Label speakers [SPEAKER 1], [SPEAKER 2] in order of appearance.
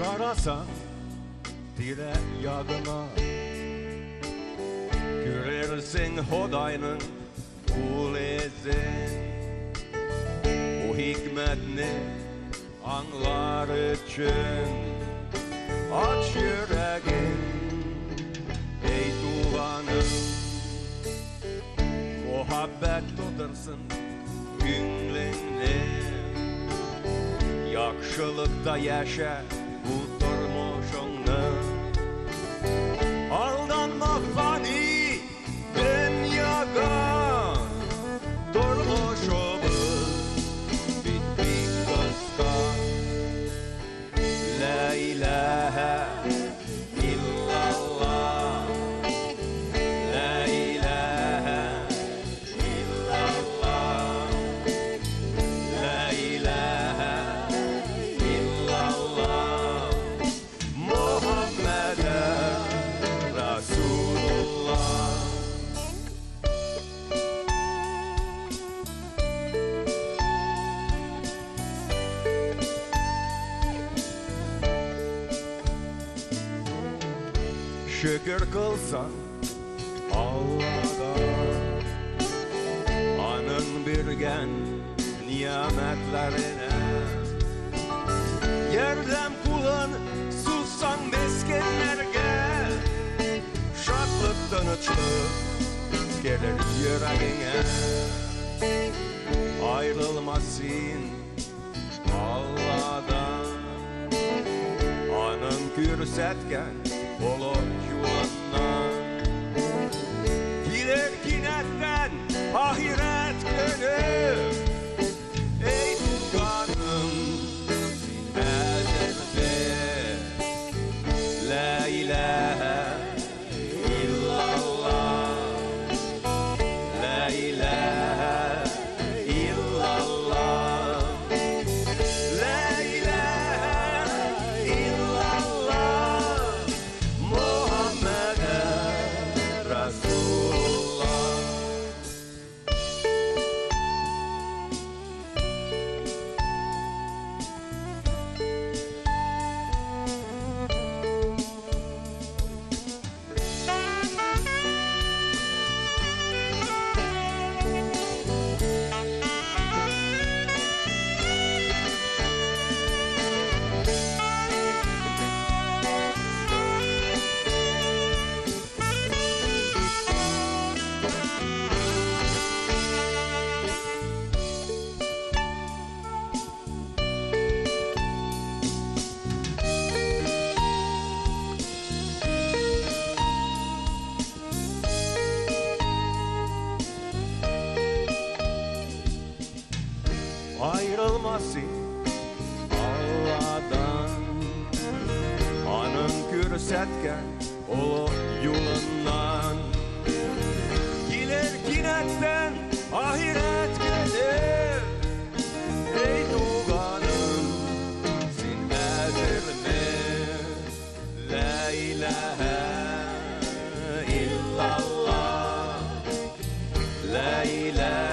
[SPEAKER 1] Karasan dile yadına görersin hodayının ulezin. O hikmetini anlar için aç yüreğin ey tuğanım. Muhabbet tutursun günlüğünü, yakşılıkta yaşa bu durmuşunu. Aldanma fani dünyada, durmuşumuz bittik kıskan. La ilahe illallah, la ilahe illallah, la ilahe illallah, Muhammeden Resulullah. Şükür kılsan Allah'a, anın birgen nimetlerine. Yerden kulun sussan meskenlerge, şadlıktan açılıp gelir yüreğine. Ayrılmasın Allah'dan, anın görsetken olu yuvandan. Gider kinetten ahiret günü, ey tuğanım sinederde. La ilahe illallah, la ilahe illallah, la ilahe illallah, Muhammeden Resulullah. Ayrılmasın Allah'dan, anın görsetken olu yolundan. Giler kinetten ahiret gelir, ey tuğanım sinedilme. La ilahe illallah, la ilahe